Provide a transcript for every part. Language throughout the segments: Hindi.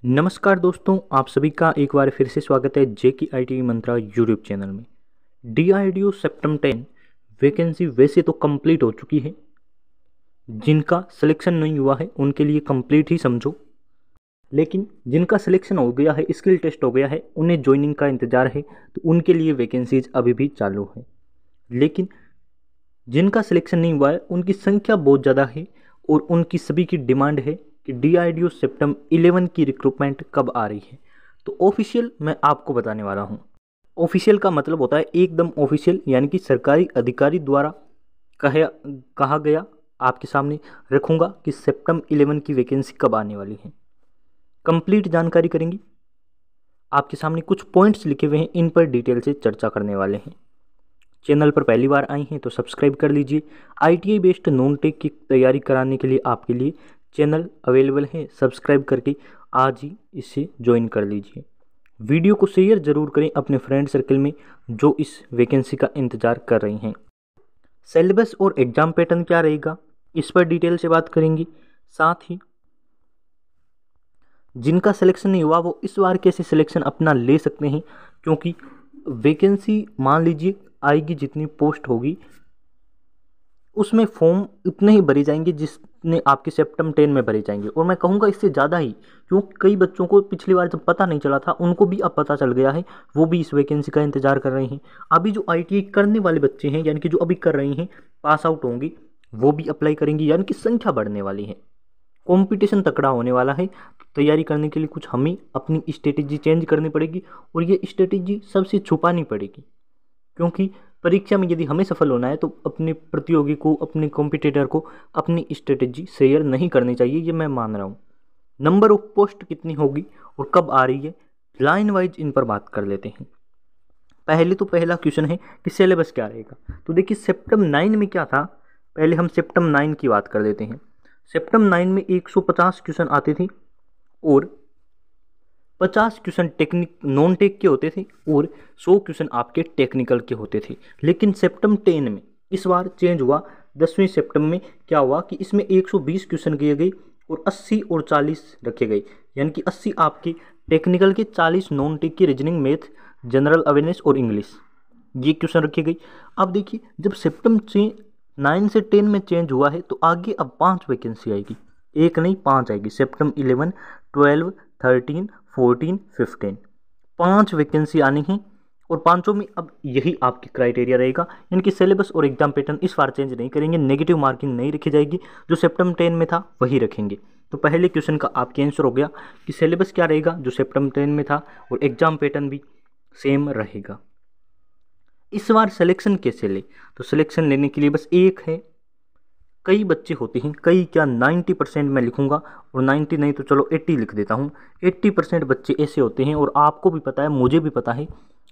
नमस्कार दोस्तों, आप सभी का एक बार फिर से स्वागत है जेके आईटी मंत्रा यूट्यूब चैनल में। डीआरडीओ सेप्टेम 10 वैकेंसी वैसे तो कंप्लीट हो चुकी है। जिनका सिलेक्शन नहीं हुआ है उनके लिए कंप्लीट ही समझो, लेकिन जिनका सिलेक्शन हो गया है, स्किल टेस्ट हो गया है, उन्हें ज्वाइनिंग का इंतज़ार है, तो उनके लिए वैकेंसीज अभी भी चालू है। लेकिन जिनका सिलेक्शन नहीं हुआ है उनकी संख्या बहुत ज़्यादा है और उनकी सभी की डिमांड है कि डीआरडीओ सेप्टेम 11 की रिक्रूटमेंट कब आ रही है। तो ऑफिशियल मैं आपको बताने वाला हूँ। ऑफिशियल का मतलब होता है एकदम ऑफिशियल, यानी कि सरकारी अधिकारी द्वारा कहा गया, आपके सामने रखूँगा कि सेप्टेम 11 की वैकेंसी कब आने वाली है। कंप्लीट जानकारी करेंगे, आपके सामने कुछ पॉइंट्स लिखे हुए हैं, इन पर डिटेल से चर्चा करने वाले हैं। चैनल पर पहली बार आई हैं तो सब्सक्राइब कर लीजिए। आईटीआई बेस्ड नॉन टेक की तैयारी कराने के लिए आपके लिए चैनल अवेलेबल है, सब्सक्राइब करके आज ही इसे ज्वाइन कर लीजिए। वीडियो को शेयर ज़रूर करें अपने फ्रेंड सर्कल में जो इस वैकेंसी का इंतज़ार कर रही हैं। सिलेबस और एग्ज़ाम पैटर्न क्या रहेगा, इस पर डिटेल से बात करेंगे। साथ ही जिनका सिलेक्शन नहीं हुआ वो इस बार कैसे सिलेक्शन अपना ले सकते हैं, क्योंकि वैकेंसी मान लीजिए आएगी, जितनी पोस्ट होगी उसमें फॉर्म उतने ही भरे जाएंगे जितने आपके सेप्टेम 10 में भरे जाएंगे, और मैं कहूँगा इससे ज़्यादा ही, क्योंकि कई बच्चों को पिछली बार जब पता नहीं चला था उनको भी अब पता चल गया है, वो भी इस वैकेंसी का इंतजार कर रहे हैं। अभी जो आईटीआई करने वाले बच्चे हैं, यानी कि जो अभी कर रहे हैं, पास आउट होंगे, वो भी अप्लाई करेंगे, यानी कि संख्या बढ़ने वाली है, कॉम्पिटिशन तगड़ा होने वाला है। तैयारी करने के लिए कुछ हमें अपनी स्ट्रेटेजी चेंज करनी पड़ेगी, और ये स्ट्रेटेजी सबसे छुपानी पड़ेगी, क्योंकि परीक्षा में यदि हमें सफल होना है तो अपने प्रतियोगी को, अपने कॉम्पिटिटर को अपनी स्ट्रेटेजी शेयर नहीं करनी चाहिए, ये मैं मान रहा हूँ। नंबर ऑफ पोस्ट कितनी होगी और कब आ रही है, लाइन वाइज इन पर बात कर लेते हैं। पहला क्वेश्चन है कि सिलेबस क्या रहेगा। तो देखिए सेप्टेम 9 में क्या था, पहले हम सेप्टेम 9 की बात कर देते हैं। सेप्टेम 9 में 150 क्वेश्चन आते थे और 50 क्वेश्चन टेक्निक नॉन टेक के होते थे और 100 क्वेश्चन आपके टेक्निकल के होते थे। लेकिन सेप्टेम 10 में इस बार चेंज हुआ। 10वीं सेप्टेम में क्या हुआ कि इसमें 120 क्वेश्चन किए गए और 80 और 40 रखे गए, यानी कि 80 आपके टेक्निकल के, 40 नॉन टेक की, रीजनिंग, मैथ, जनरल अवेयरनेस और इंग्लिश, ये क्वेश्चन रखे गए। अब देखिए जब सेप्टेम 9 से 10 में चेंज हुआ है तो आगे अब 5 वैकेंसी आएगी, एक नहीं 5 आएगी। सेप्टेम 11, 12, 13, 14, 15, 5 वैकेंसी आनी है, और पांचों में अब यही आपकी क्राइटेरिया रहेगा। इनकी सिलेबस और एग्जाम पैटर्न इस बार चेंज नहीं करेंगे, नेगेटिव मार्किंग नहीं रखी जाएगी, जो सेप्टेम 10 में था वही रखेंगे। तो पहले क्वेश्चन का आपके आंसर हो गया कि सिलेबस क्या रहेगा जो सेप्टेम 10 में था, और एग्जाम पैटर्न भी सेम रहेगा। इस बार सिलेक्शन कैसे ले, तो सिलेक्शन लेने के लिए बस एक है, कई बच्चे होते हैं, कई क्या 90% मैं लिखूंगा, और 90 नहीं तो चलो 80 लिख देता हूँ। 80% बच्चे ऐसे होते हैं, और आपको भी पता है, मुझे भी पता है,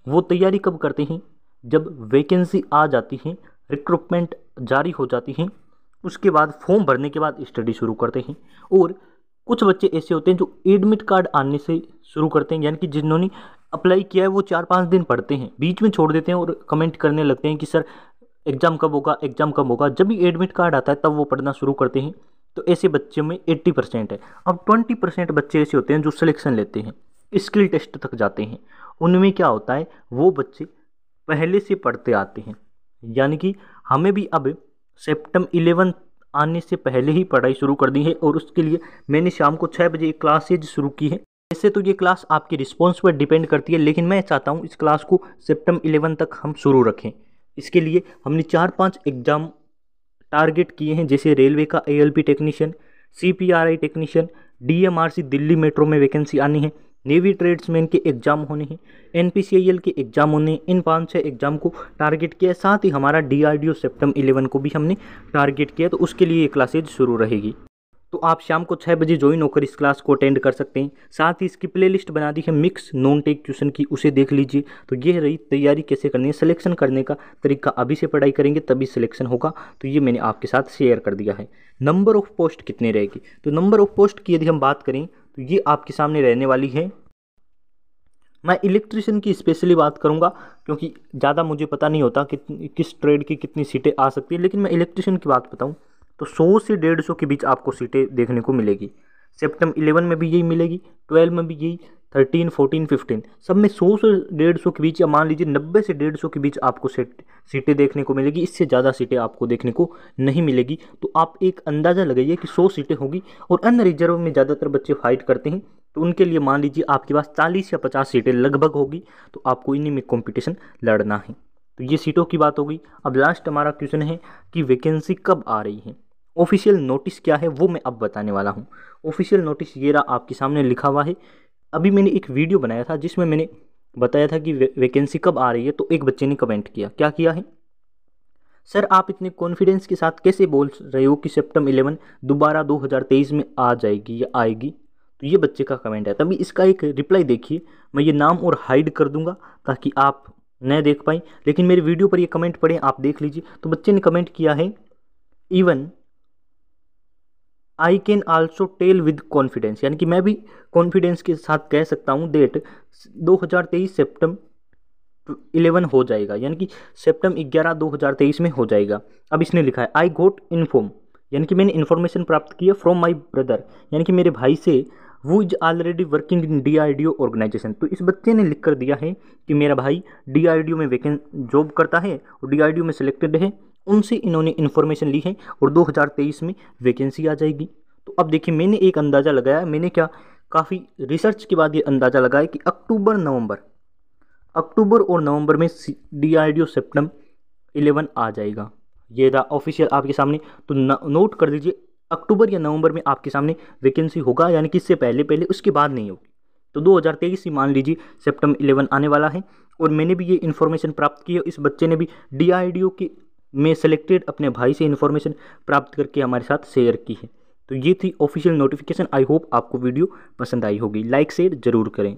वो तैयारी कब करते हैं, जब वैकेंसी आ जाती है, रिक्रूटमेंट जारी हो जाती है, उसके बाद फॉर्म भरने के बाद स्टडी शुरू करते हैं। और कुछ बच्चे ऐसे होते हैं जो एडमिट कार्ड आने से शुरू करते हैं, यानी कि जिन्होंने अप्लाई किया है वो 4-5 दिन पढ़ते हैं, बीच में छोड़ देते हैं और कमेंट करने लगते हैं कि सर एग्जाम कब होगा, एग्जाम कब होगा। जब भी एडमिट कार्ड आता है तब वो पढ़ना शुरू करते हैं। तो ऐसे बच्चे में 80% है। अब 20% बच्चे ऐसे होते हैं जो सिलेक्शन लेते हैं, स्किल टेस्ट तक जाते हैं। उनमें क्या होता है, वो बच्चे पहले से पढ़ते आते हैं, यानी कि हमें भी अब सेप्टेम 11 आने से पहले ही पढ़ाई शुरू कर दी है, और उसके लिए मैंने शाम को 6 बजे एक क्लासेज शुरू की है। वैसे तो ये क्लास आपके रिस्पॉन्स पर डिपेंड करती है, लेकिन मैं चाहता हूँ इस क्लास को सेप्टेम 11 तक हम शुरू रखें। इसके लिए हमने 4-5 एग्ज़ाम टारगेट किए हैं, जैसे रेलवे का ALP technician, CPRI technician, DMRC Delhi metro में वैकेंसी आनी है, नेवी ट्रेड्समैन के एग्ज़ाम होने हैं, NPCIL के एग्ज़ाम होने हैं। इन 5-6 एग्ज़ाम को टारगेट किया है। साथ ही हमारा DRDO सेप्टेम 11 को भी हमने टारगेट किया, तो उसके लिए ये क्लासेज शुरू रहेगी। तो आप शाम को 6 बजे ज्वाइन होकर इस क्लास को अटेंड कर सकते हैं। साथ ही इसकी प्लेलिस्ट बना दी है मिक्स नॉन टेक क्वेश्चन की, उसे देख लीजिए। तो ये रही तैयारी कैसे करनी है, सिलेक्शन करने का तरीका, अभी से पढ़ाई करेंगे तभी सिलेक्शन होगा। तो ये मैंने आपके साथ शेयर कर दिया है। नंबर ऑफ पोस्ट कितनी रहेगी, तो नंबर ऑफ पोस्ट की यदि हम बात करें तो ये आपके सामने रहने वाली है। मैं इलेक्ट्रिशियन की स्पेशली बात करूंगा, क्योंकि ज़्यादा मुझे पता नहीं होता कि किस ट्रेड की कितनी सीटें आ सकती है, लेकिन मैं इलेक्ट्रिशियन की बात बताऊँ तो 100 से 150 के बीच आपको सीटें देखने को मिलेगी। सेप्टम 11 में भी यही मिलेगी, 12 में भी यही, 13, 14, 15 सब में 100 से 150 के बीच, या मान लीजिए 90 से 150 के बीच आपको सीटें देखने को मिलेगी। इससे ज़्यादा सीटें आपको देखने को नहीं मिलेगी। तो आप एक अंदाज़ा लगाइए कि 100 सीटें होगी। और अन्य रिजर्व में ज़्यादातर बच्चे फाइट करते हैं, तो उनके लिए मान लीजिए आपके पास 40 या 50 सीटें लगभग होगी। तो आपको इन्हीं में कॉम्पिटिशन लड़ना है। तो ये सीटों की बात होगी। अब लास्ट हमारा क्वेश्चन है कि वैकेंसी कब आ रही है, ऑफिशियल नोटिस क्या है, वो मैं अब बताने वाला हूँ। ऑफिशियल नोटिस ये रहा, आपके सामने लिखा हुआ है। अभी मैंने एक वीडियो बनाया था जिसमें मैंने बताया था कि वैकेंसी कब आ रही है। तो एक बच्चे ने कमेंट किया, क्या किया है, सर आप इतने कॉन्फिडेंस के साथ कैसे बोल रहे हो कि सेप्टम 11 दोबारा 2023 में आ जाएगी या आएगी। तो ये बच्चे का कमेंट है। तभी इसका एक रिप्लाई देखिए, मैं ये नाम और हाइड कर दूंगा ताकि आप न देख पाएँ, लेकिन मेरे वीडियो पर ये कमेंट पढ़ें, आप देख लीजिए। तो बच्चे ने कमेंट किया है, even I can also tell with confidence, यानी कि मैं भी कॉन्फिडेंस के साथ कह सकता हूँ डेट 2023 सेप्टम 11 हो जाएगा, यानी कि सेप्टम 11 2023 में हो जाएगा। अब इसने लिखा है, आई गोट इन्फॉर्म, यानी कि मैंने इन्फॉर्मेशन प्राप्त किया फ्रॉम माई ब्रदर, यानी कि मेरे भाई से, वो is already working in DRDO organisation. तो इस बच्चे ने लिख कर दिया है कि मेरा भाई DRDO में जॉब करता है और DRDO में सिलेक्टेड है, उनसे इन्होंने इन्फॉर्मेशन ली है और 2023 में वैकेंसी आ जाएगी। तो अब देखिए, मैंने एक अंदाज़ा लगाया, मैंने क्या काफ़ी रिसर्च के बाद ये अंदाज़ा लगाया कि अक्टूबर और नवंबर में DRDO सेप्टम 11 आ जाएगा। ये रहा ऑफिशियल आपके सामने। तो नोट कर लीजिए, अक्टूबर या नवंबर में आपके सामने वैकेंसी होगा, यानी कि इससे पहले उसके बाद नहीं होगी। तो 2023 ही मान लीजिए सेप्टम 11 आने वाला है। और मैंने भी ये इन्फॉर्मेशन प्राप्त की है, इस बच्चे ने भी DRDO के में सेलेक्टेड अपने भाई से इन्फॉर्मेशन प्राप्त करके हमारे साथ शेयर की है। तो ये थी ऑफिशियल नोटिफिकेशन। आई होप आपको वीडियो पसंद आई होगी। लाइक शेयर जरूर करें।